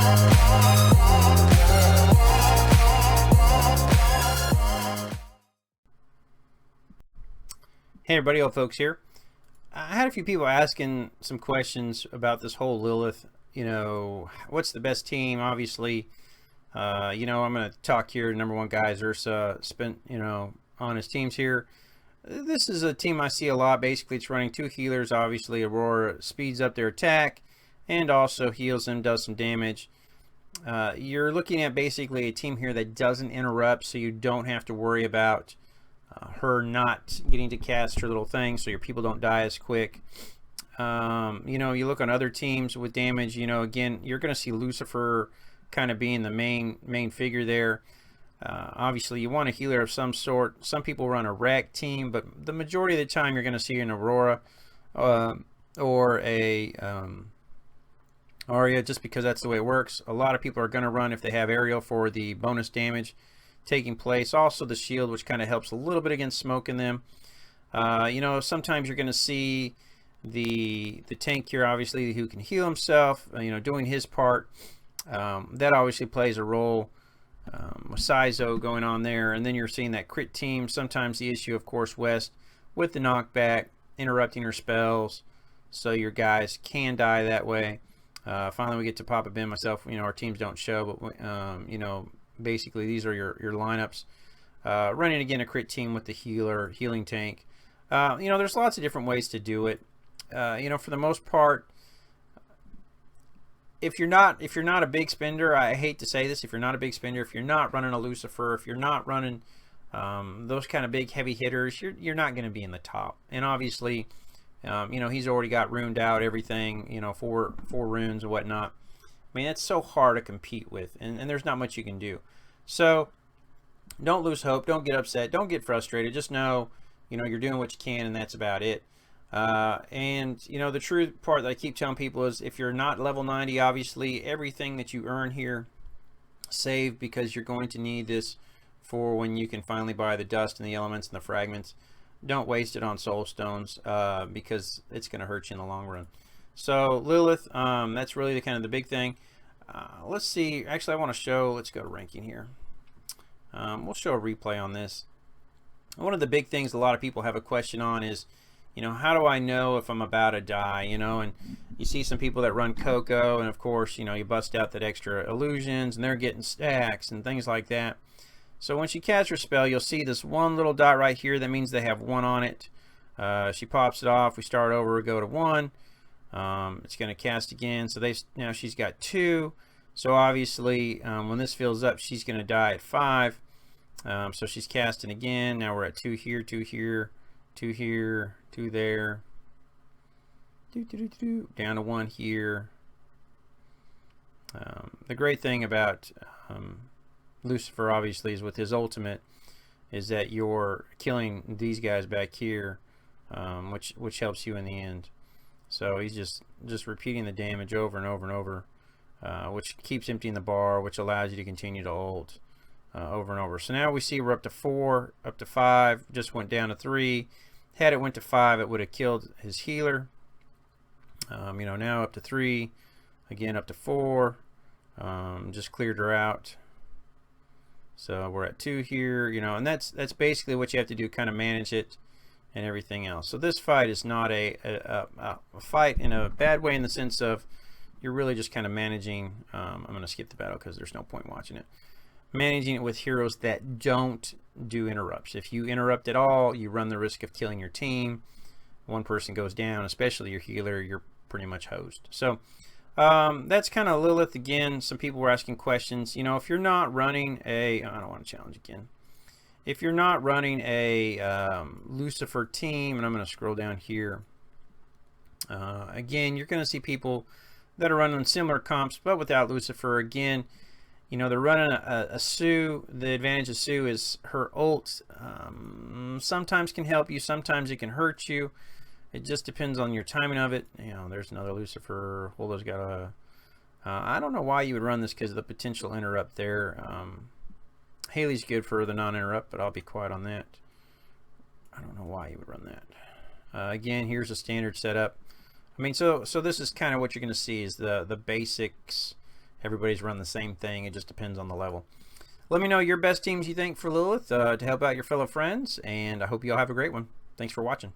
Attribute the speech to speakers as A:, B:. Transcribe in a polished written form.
A: Hey everybody, old folks here. I had a few people asking some questions about this whole Lilith. You know, what's the best team? Obviously, you know, I'm going to talk here. Number one guy is Ursa, spent, you know, on his teams here. This is a team I see a lot. Basically, it's running two healers. Obviously, Aurora speeds up their attack and also heals them, does some damage. You're looking at basically a team here that doesn't interrupt, so you don't have to worry about her not getting to cast her little thing, so your people don't die as quick. You know, you look on other teams with damage, you know, again, you're going to see Lucifer kind of being the main figure there. Obviously, you want a healer of some sort. Some people run a wreck team, but the majority of the time you're going to see an Aurora or a Aria, just because that's the way it works. A lot of people are going to run if they have Ariel for the bonus damage taking place. Also the shield, which kind of helps a little bit against smoke in them. You know, sometimes you're going to see the tank here, obviously, who can heal himself, you know, doing his part. That obviously plays a role with Sizo going on there. And then you're seeing that crit team. Sometimes the issue, of course, West with the knockback, interrupting her spells, so your guys can die that way. Finally, we get to Papa Ben myself. You know, our teams don't show, but you know, basically these are your lineups. Running again a crit team with the healing tank. You know, there's lots of different ways to do it. You know, for the most part, if you're not a big spender, I hate to say this, if you're not a big spender, if you're not running a Lucifer, if you're not running those kind of big heavy hitters, you're not going to be in the top. And obviously, you know, he's already got runed out everything, you know, four runes and whatnot. I mean, that's so hard to compete with, and there's not much you can do. So don't lose hope, don't get upset, don't get frustrated. Just know, you know, you're doing what you can, and that's about it. And you know, the true part that I keep telling people is, if you're not level 90, obviously everything that you earn here, save, because you're going to need this for when you can finally buy the dust and the elements and the fragments. Don't waste it on soul stones, because it's going to hurt you in the long run. So Lilith, that's really the kind of the big thing. Let's see, actually I want to show, let's go to ranking here. We'll show a replay on this. One of the big things a lot of people have a question on is, you know, how do I know if I'm about to die? You know, and you see some people that run Coco, and of course, you know, you bust out that extra illusions and they're getting stacks and things like that. So when she casts her spell, you'll see this one little dot right here. That means they have 1 on it. She pops it off. We start over, we go to 1. It's going to cast again. So now she's got 2. So obviously, when this fills up, she's going to die at 5. So she's casting again. Now we're at 2 here, 2 here, 2 here, 2 there. Down to 1 here. The great thing about Lucifer, obviously, is with his ultimate, is that you're killing these guys back here, which helps you in the end. So he's just repeating the damage over and over and over, which keeps emptying the bar, which allows you to continue to ult over and over. So now we see we're up to 4, up to 5, just went down to 3. Had it went to 5, it would have killed his healer. You know, now up to 3, again up to 4, just cleared her out. So we're at 2 here, you know, and that's basically what you have to do, kind of manage it and everything else. So this fight is not a fight in a bad way, in the sense of you're really just kind of managing. I'm going to skip the battle because there's no point watching it. Managing it with heroes that don't do interrupts. If you interrupt at all, you run the risk of killing your team. One person goes down, especially your healer, you're pretty much hosed. So that's kind of Lilith. Again, some people were asking questions. You know, if you're not running a, I don't want to challenge again. If you're not running a Lucifer team, and I'm going to scroll down here. Again, you're going to see people that are running similar comps, but without Lucifer. Again, you know, they're running a Sue. The advantage of Sue is her ult sometimes can help you, sometimes it can hurt you. It just depends on your timing of it. You know, there's another Lucifer. Holdo's got a... I don't know why you would run this, because of the potential interrupt there. Haley's good for the non-interrupt, but I'll be quiet on that. I don't know why you would run that. Again, here's a standard setup. I mean, so this is kind of what you're going to see, is the basics everybody's run the same thing. It just depends on the level. Let me know your best teams you think for Lilith to help out your fellow friends, and I hope you all have a great one. Thanks for watching.